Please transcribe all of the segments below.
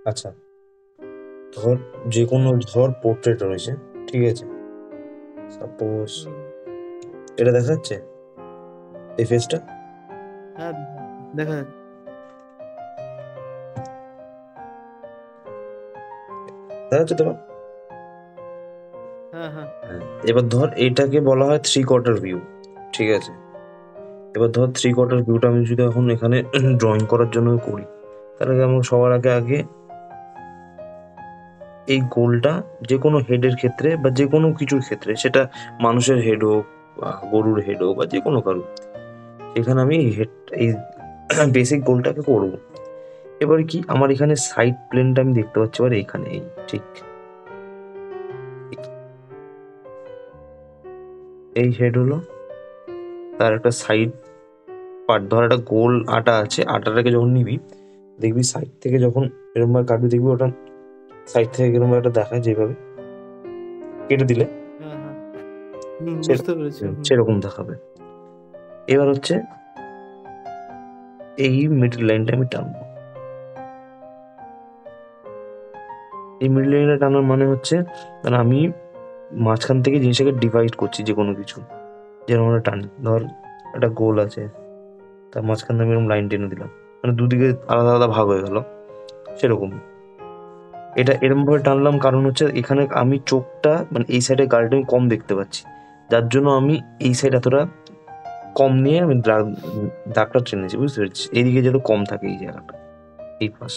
আচ্ছা, ধর যে কোনো পোর্ট্রেট রয়েছে, ঠিক আছে? সাপোজ এটা দেখা যাচ্ছে, এই ফেসটা হ্যাঁ, দেখা যাচ্ছে। দেখা যাচ্ছে তোমার? হ্যাঁ হ্যাঁ এবার ধর এটাকে বলা হয় 3/4 ভিউ, ঠিক আছে? এবার ধর 3/4 ভিউটা আমি যদি এখন এখানে ড্রয়িং করার জন্য করি, তাহলে আমার সবার আগে আগে এই গোলটা যে কোনো হেডের ক্ষেত্রে বা যে কোনো কিছুর ক্ষেত্রে, সেটা মানুষের হেড হোক বা গরুর হেড হোক বা যে কোনো কারো, এখানে আমি হেড এই বেসিক গোলটাকে করব। এবার কি আমার এখানে সাইড প্লেনটা আমি দেখতে পাচ্ছি, এবার এইখানে এই ঠিক এই হেড হলো, তার একটা সাইড পার্ট, ধর একটা গোল আটা আছে, আটাটাকে যখন নিবি দেখবি সাইড থেকে যখন এরকম ভাবে কাটবি, দেখবি ওটা সাইড থেকে এরকম একটা দেখায়, যেভাবে কেটে দিলে হ্যাঁ হ্যাঁ বুঝতে পেরেছি। সেরকম দেখাবে। এবার হচ্ছে এই মিডল লাইনটা আমি টানবো। এই মিডল লাইনটা টানার মানে হচ্ছে, মানে আমি মাঝখান থেকে জিনিসটাকে ডিভাইড করছি যে কোনো কিছু। যেরকম আমরা টানি, ধর একটা গোল আছে, তার মাঝখান থেকে এরকম লাইন টেনে দিলাম, মানে দুদিকে আলাদা আলাদা ভাগ হয়ে গেল, সেরকম। এটা এরকম ভাবে টানলাম কারণ হচ্ছে এখানে আমি চোখটা, মানে এই সাইডে গাড়িটা আমি কম দেখতে পাচ্ছি, যার জন্য আমি এই সাইড এতটা কম নিয়ে আমি দাগটা টেনেছি, বুঝতে পেরেছি? এইদিকে যেন কম থাকে এই জায়গাটা, এই পাশ,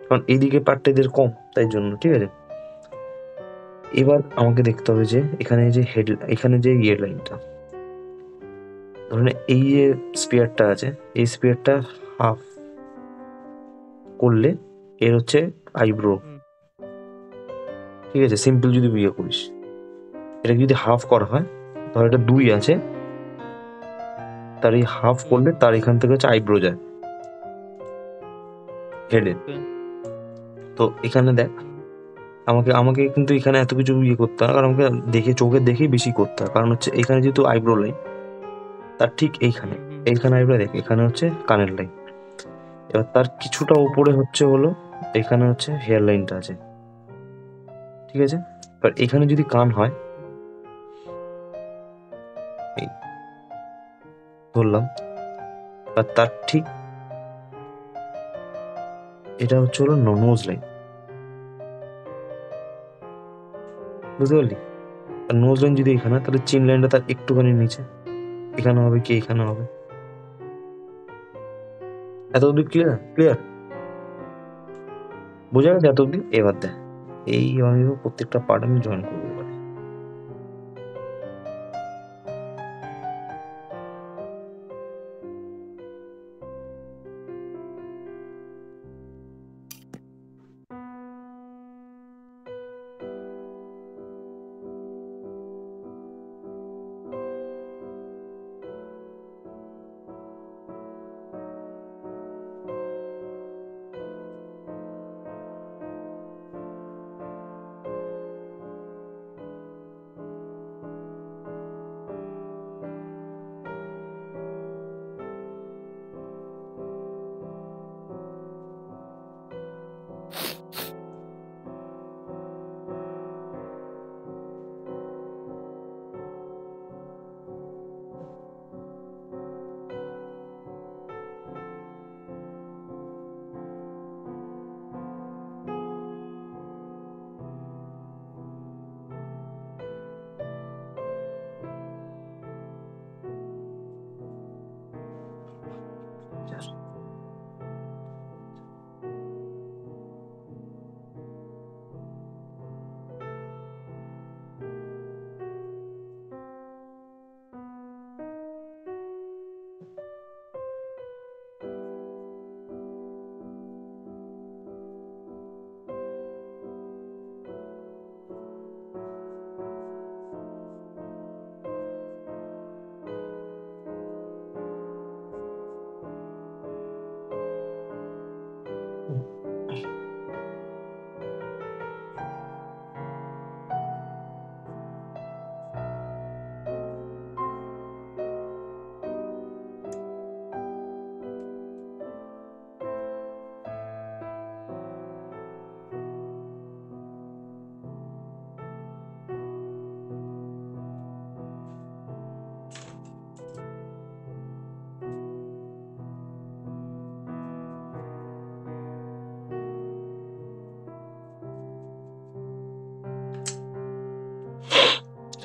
কারণ এইদিকে পার্টটা এদের কম, তাই জন্য, ঠিক আছে? এবার আমাকে দেখতে হবে যে এখানে যে হেড, এখানে যে ইয়ে লাইনটা, ধরুন এই যে স্পিয়ারটা আছে, এই স্পিয়ারটা হাফ করলে এর হচ্ছে আইব্রো, ঠিক আছে? সিম্পল যদি বিয়ে করিস, এটা যদি হাফ করা হয়, ধর এটা 2 আছে, তার এই হাফ করলে তার এখান থেকে হচ্ছে আইব্রো যায় হেডে। তো এখানে দেখ, আমাকে আমাকে কিন্তু এখানে এত কিছু ইয়ে করতে হয়, কারণ আমাকে দেখে চোখের দেখেই বেশি করতে হয়, কারণ হচ্ছে এখানে যেহেতু আইব্রো লাইন, তার ঠিক এইখানে, এইখানে আইব্রো দেখ, এখানে হচ্ছে কানের লাইন। এবার তার কিছুটা উপরে হচ্ছে হলো, এখানে হচ্ছে হেয়ার লাইনটা আছে, ঠিক আছে? এবার এখানে যদি কান হয়, এই ধরলাম, আর তার ঠিক এটা হচ্ছে হলো নোজ লাইন, বুঝতে পারলি? আর নোজ লাইন যদি এখানে, তাহলে চিন লাইনটা তার একটুখানি নিচে, এখানে হবে কি এখানে হবে। এত অব্দি ক্লিয়ার? ক্লিয়ার বোঝা গেছে এত অব্দি? এবার দেখ, এই আমি প্রত্যেকটা পার্ট আমি জয়েন করবো এবারে।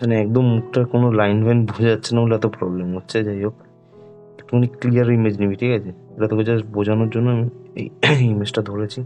মানে একদম মুখটার কোনো লাইন ফাইন বোঝা যাচ্ছে না বলে এত প্রবলেম হচ্ছে। যাই হোক, একটুখানি ক্লিয়ার ইমেজ নিবি, ঠিক আছে? এটা তোকে জাস্ট বোঝানোর জন্য আমি এই ইমেজটা ধরেছি।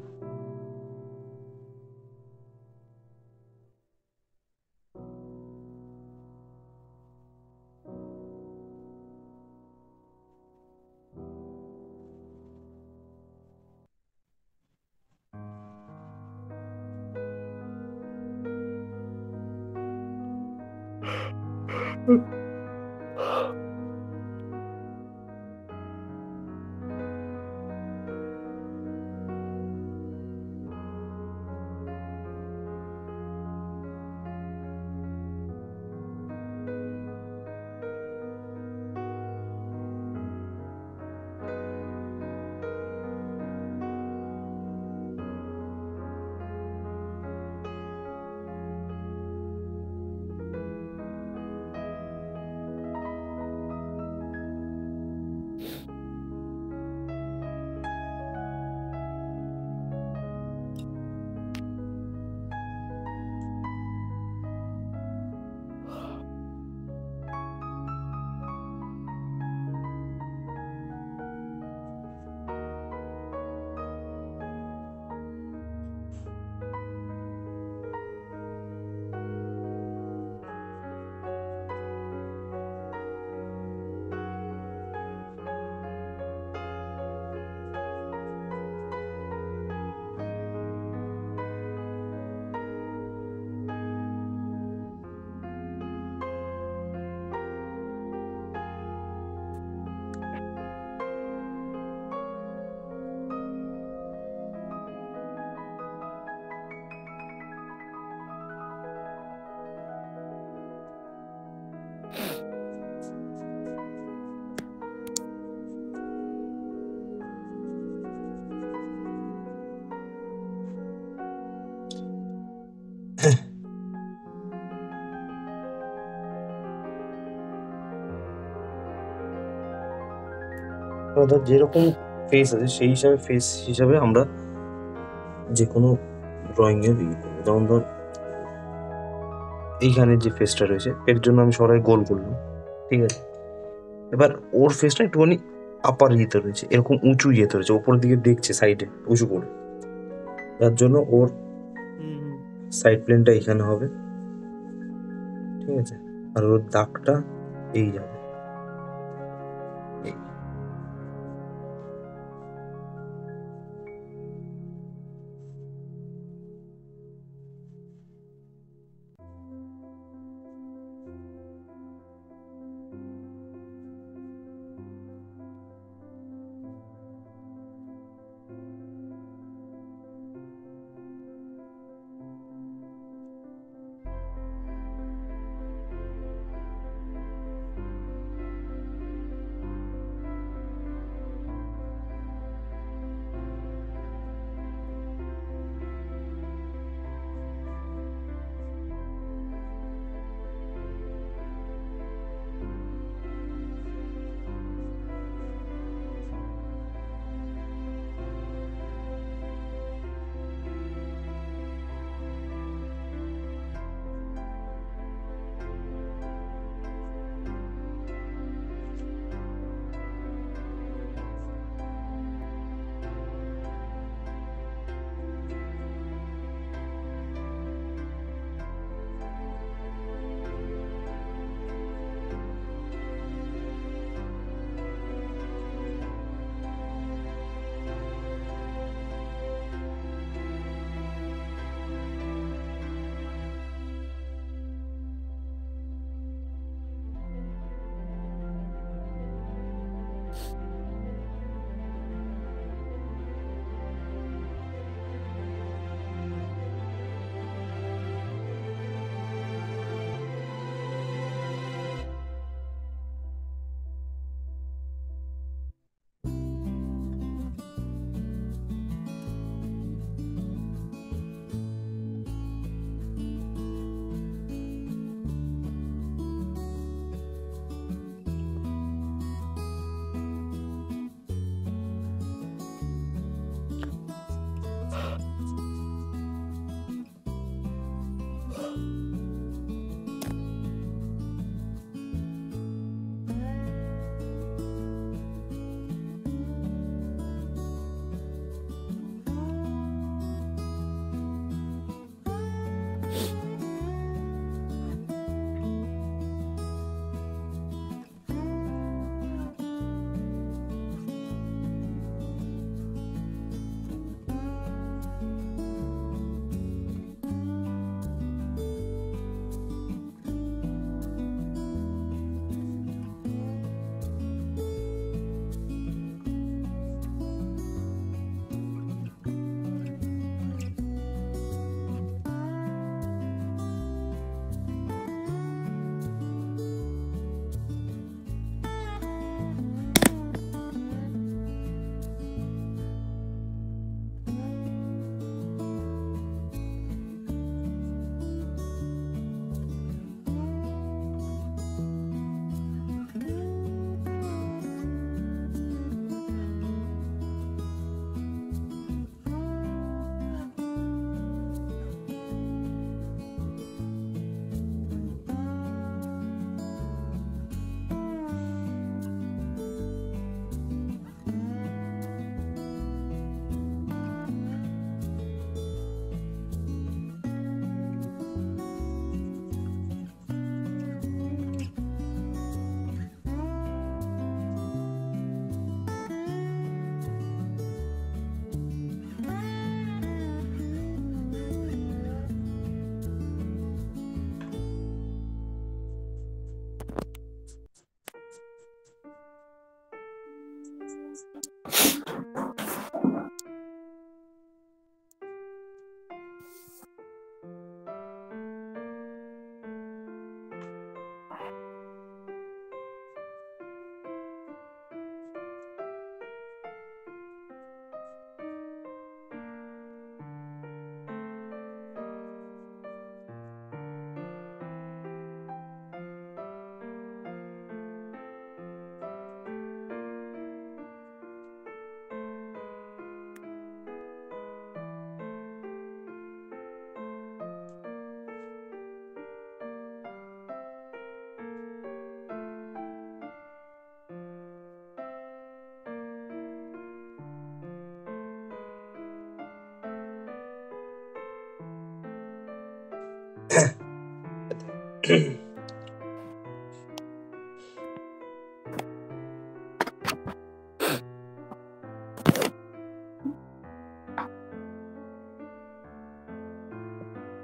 এবার ধর যেরকম ফেস আছে সেই হিসাবে ফেস হিসাবে আমরা যে কোনো ড্রয়িং এর ইয়ে করবো। যেমন ধর এইখানে যে ফেসটা রয়েছে এর জন্য আমি সরাই গোল করলাম, ঠিক আছে? এবার ওর ফেসটা একটুখানি আপার ইয়েতে রয়েছে, এরকম উঁচু ইয়েতে রয়েছে, ওপরের দিকে দেখছে সাইডে উঁচু করে। যার জন্য ওর হুম হুম। সাইড প্লেনটা এখানে হবে, ঠিক আছে? আর ওর দাগটা এই যাবে, এই।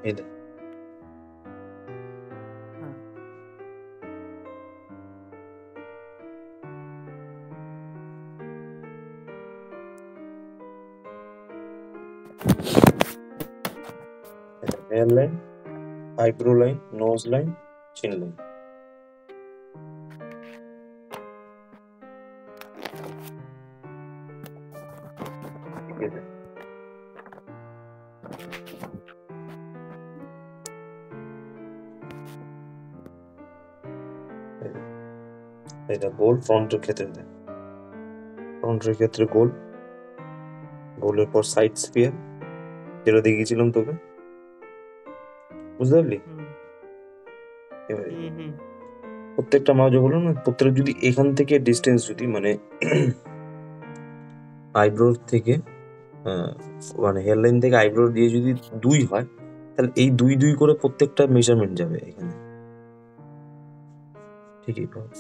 এই দেখ, হ্যাঁ hair line, eyebrow line, nose line, chin line. ঠিক আছে, এটা গোল ফ্রন্টের ক্ষেত্রে দেখ, ফ্রন্টের ক্ষেত্রে গোল, গোলের পর সাইড স্পিয়ার, যেটা দেখিয়েছিলাম তোকে, বুঝতে পারলি? হুম এবারে হুম হুম প্রত্যেকটা মাছ বললাম না, প্রত্যেকটা যদি এখান থেকে ডিস্টেন্স যদি মানে আইব্রোর থেকে মানে হেয়ারলাইন থেকে আইব্রো দিয়ে যদি 2 হয়, তাহলে এই 2 করে প্রত্যেকটা মেজারমেন্ট যাবে এখানে, ঠিকই পাবে।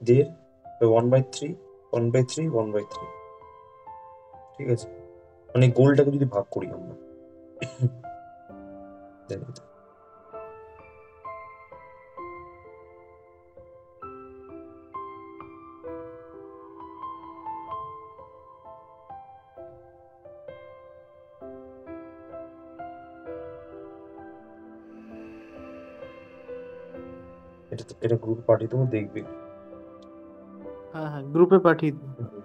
দিয়ে 1/3 1/3 1/3, ঠিক আছে, মানে গোলটাকে যদি ভাগ করি আমরা, দেখ এটা গ্রুপ পাঠিয়ে দেবো, দেখবি। হ্যাঁ হ্যাঁ গ্রুপে পাঠিয়ে দিন। হুম,